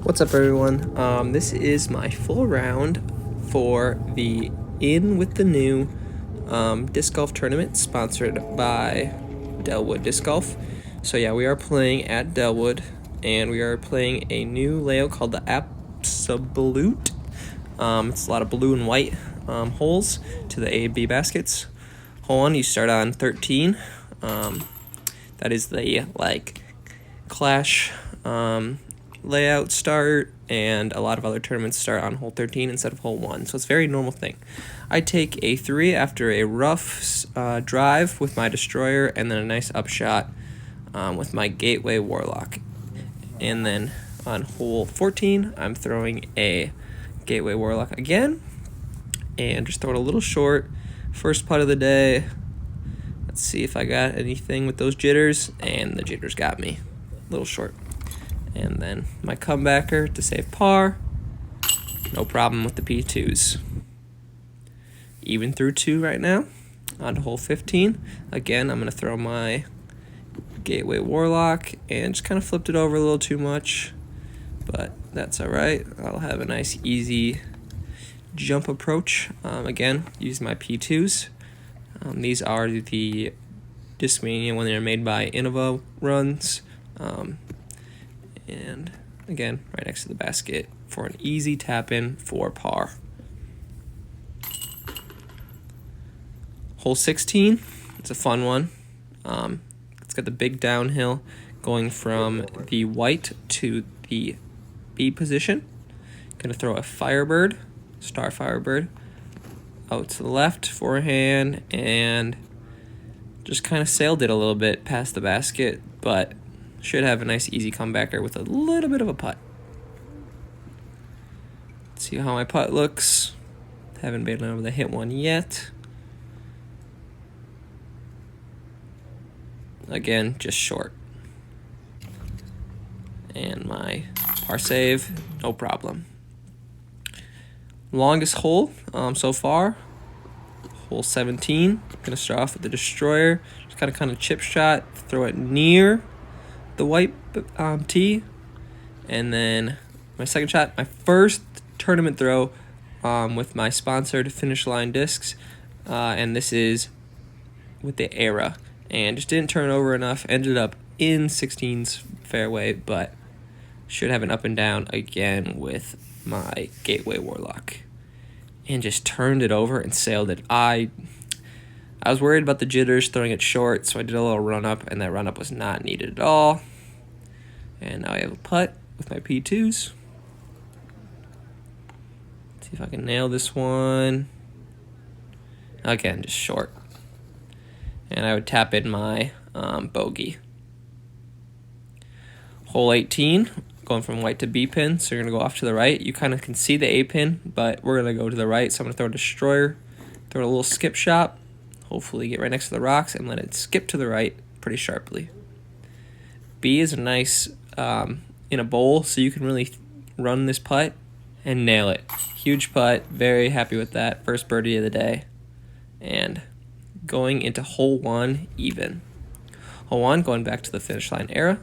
What's up, everyone? This is my full round for the In with the New disc golf tournament sponsored by Dellwood Disc Golf. So yeah, we are playing at Dellwood, and we are playing a new layout called the Absolute. It's a lot of blue and white holes to the A and B baskets. Hole 1, you start on 13. That is the Clash layout start, and a lot of other tournaments start on hole 13 instead of hole 1, so it's a very normal thing. I take a 3 after a rough drive with my destroyer, and then a nice upshot with my gateway warlock. And then on hole 14, I'm throwing a gateway warlock again, and just throw it a little short. First putt of the day. Let's see if I got anything with those jitters, and the jitters got me a little short. And then my comebacker to save par. No problem with the P2s. Even through 2 right now. On to hole 15. Again, I'm going to throw my gateway warlock and just kind of flipped it over a little too much. But that's alright. I'll have a nice easy jump approach. Again, use my P2s. These are the Discmania when they're made by Innova runs. And again, right next to the basket for an easy tap in for par. Hole 16, it's a fun one. It's got the big downhill going from the white to the B position. Gonna throw a Firebird, Star Firebird, out to the left, forehand, and just kind of sailed it a little bit past the basket, but should have a nice easy comebacker with a little bit of a putt. Let's see how my putt looks. Haven't been able to hit one yet. Again, just short. And my par save, no problem. Longest hole so far, hole 17. Gonna start off with the destroyer. Just kind of chip shot, throw it near the white tee, and then my second shot, my first tournament throw with my sponsored finish line discs, and this is with the Era, and just didn't turn over enough. Ended up in 16's fairway, but should have an up and down again with my gateway warlock, and just turned it over and sailed it. I was worried about the jitters throwing it short, so I did a little run up, and that run up was not needed at all. And now I have a putt with my P2s. Let's see if I can nail this one. Again, just short. And I would tap in my bogey. Hole 18, going from white to B pin, so you're going to go off to the right. You kind of can see the A pin, but we're going to go to the right, so I'm going to throw a destroyer, throw a little skip shot, hopefully get right next to the rocks, and let it skip to the right pretty sharply. B is a nice in a bowl, so you can really run this putt and nail it. Huge putt, very happy with that. First birdie of the day. And going into hole 1 even. Hole 1, going back to the finish line Era.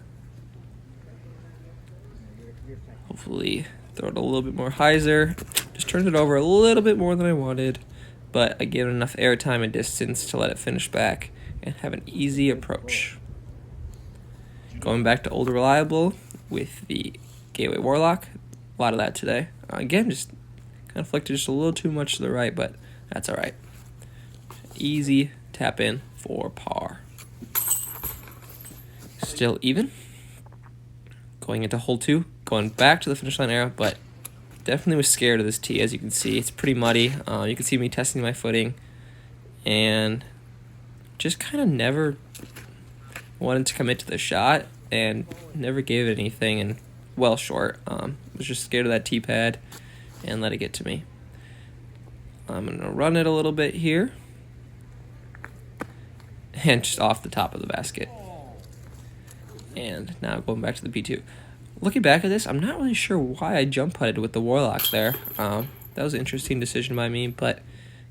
Hopefully throw it a little bit more hyzer. Just turned it over a little bit more than I wanted, but I gave it enough air time and distance to let it finish back and have an easy approach. Going back to Old Reliable with the Gateway Warlock. A lot of that today. Again, just kind of flicked it just a little too much to the right, but that's alright. Easy tap in for par. Still even. Going into hole 2. Going back to the finish line Era, but definitely was scared of this tee, as you can see. It's pretty muddy. You can see me testing my footing, and just kind of never wanted to commit to the shot and never gave it anything, and well short. Was just scared of that tee pad and let it get to me. I'm going to run it a little bit here and just off the top of the basket. And now going back to the P2. Looking back at this, I'm not really sure why I jump putted with the Warlock there. That was an interesting decision by me, but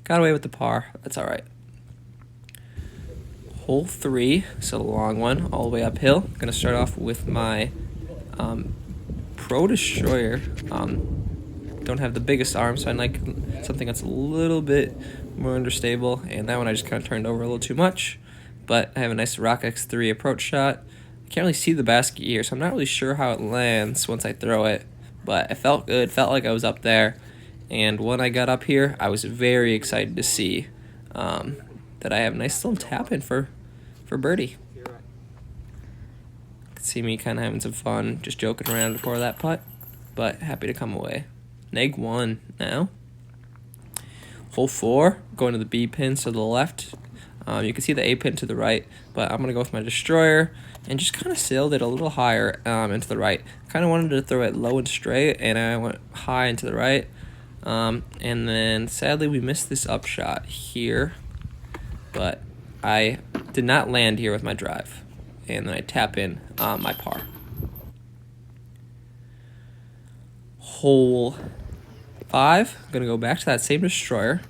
got away with the par. That's alright. Hole 3, so a long one, all the way uphill. I'm going to start off with my Pro Destroyer. Don't have the biggest arm, so I like something that's a little bit more understable, and that one I just kind of turned over a little too much. But I have a nice Rock X3 approach shot. I can't really see the basket here, so I'm not really sure how it lands once I throw it, but it felt good, felt like I was up there. And when I got up here, I was very excited to see that I have a nice little tap in for birdie. You can see me kind of having some fun, just joking around before that putt, but happy to come away. Neg 1 now. Hole 4, going to the B pins to the left. You can see the A pin to the right, but I'm going to go with my destroyer and just kind of sailed it a little higher into the right. Kind of wanted to throw it low and straight, and I went high into the right. And then sadly we missed this upshot here, but I did not land here with my drive. And then I tap in my par. Hole 5, I'm going to go back to that same destroyer.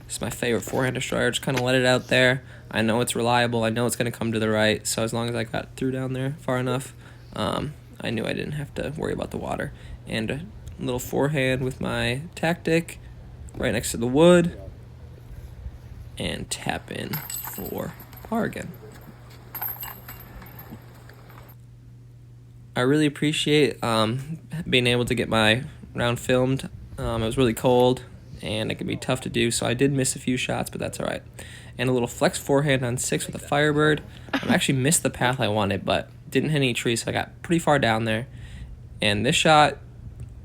This is my favorite forehand destroyer. Just kind of let it out there. I know it's reliable. I know it's going to come to the right. So as long as I got through down there far enough, I knew I didn't have to worry about the water. And a little forehand with my tactic right next to the wood. And tap in for par again. I really appreciate being able to get my round filmed. It was really cold, and it can be tough to do, so I did miss a few shots, but that's all right. And a little flex forehand on 6 with a Firebird. I actually missed the path I wanted, but didn't hit any trees, so I got pretty far down there. And this shot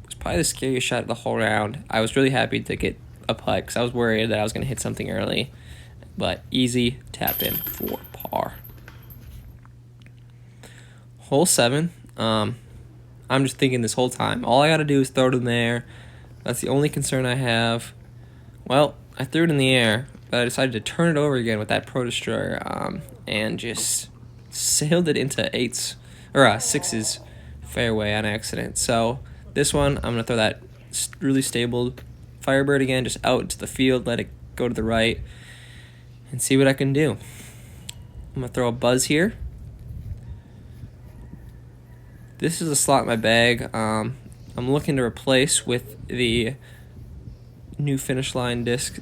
was probably the scariest shot of the whole round. I was really happy to get a putt, because I was worried that I was going to hit something early. But easy tap in for par. Hole 7. I'm just thinking this whole time, all I got to do is throw it in the air. That's the only concern I have. Well, I threw it in the air, but I decided to turn it over again with that Pro Destroyer and just sailed it into 6's fairway on accident. So this one, I'm going to throw that really stable Firebird again, just out into the field, let it go to the right, and see what I can do. I'm going to throw a buzz here. This is a slot in my bag. I'm looking to replace with the new finish line disc,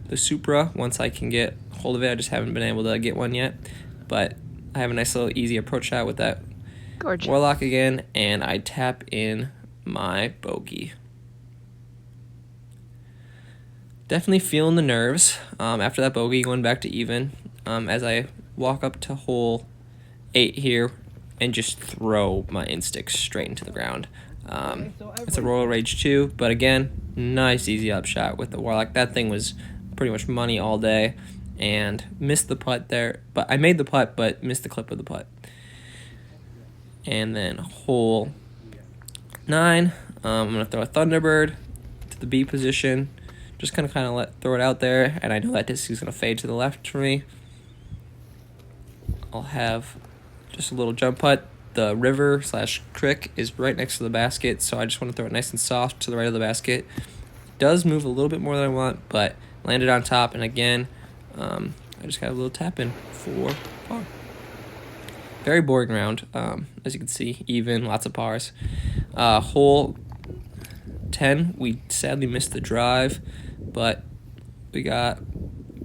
the Supra, once I can get hold of it. I just haven't been able to get one yet. But I have a nice little easy approach shot with that Gorgeous. Warlock again, and I tap in my bogey. Definitely feeling the nerves after that bogey, going back to even as I walk up to hole 8 here and just throw my instick straight into the ground. It's a Royal Rage 2, but again, nice easy upshot with the Warlock. That thing was pretty much money all day, and missed the putt there. But I made the putt, but missed the clip of the putt. And then hole 9, I'm gonna throw a Thunderbird to the B position. Just kind of throw it out there, and I know that disc is gonna fade to the left for me. I'll have just a little jump putt. The river / creek is right next to the basket, so I just want to throw it nice and soft to the right of the basket. It does move a little bit more than I want, but landed on top, and again, I just got a little tap in for par. Very boring round, as you can see, even, lots of pars. Hole 10, we sadly missed the drive, but we got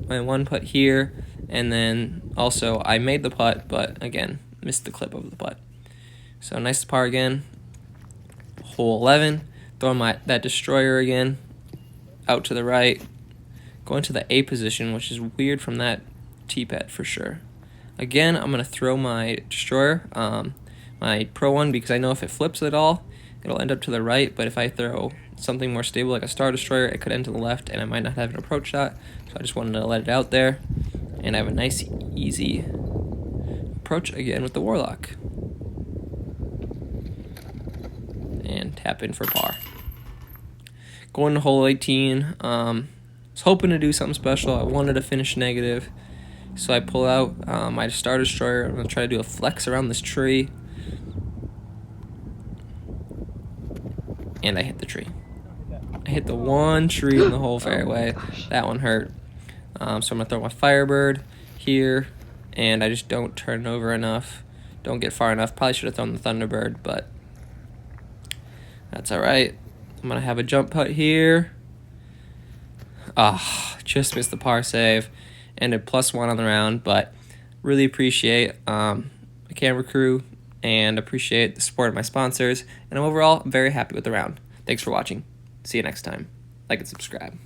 my one putt here, and then also I made the putt, but again, missed the clip of the putt. So nice par again. Hole 11, throw that destroyer again, out to the right, going to the A position, which is weird from that tee pad for sure. Again, I'm gonna throw my destroyer, my Pro one, because I know if it flips at all, it'll end up to the right. But if I throw something more stable like a Star Destroyer, it could end to the left, and I might not have an approach shot. So I just wanted to let it out there, and I have a nice easy approach again with the Warlock. And tap in for par. Going to hole 18, was hoping to do something special. I wanted to finish negative, so I pull out my Star Destroyer. I'm going to try to do a flex around this tree, and I hit the tree. I hit the one tree in the whole fairway. That one hurt. So I'm going to throw my Firebird here, and I just don't turn it over enough. Don't get far enough. Probably should have thrown the Thunderbird, but That's all right. I'm going to have a jump putt here. Just missed the par save. Ended +1 on the round, but really appreciate my camera crew and appreciate the support of my sponsors. And overall, I'm very happy with the round. Thanks for watching. See you next time. Like and subscribe.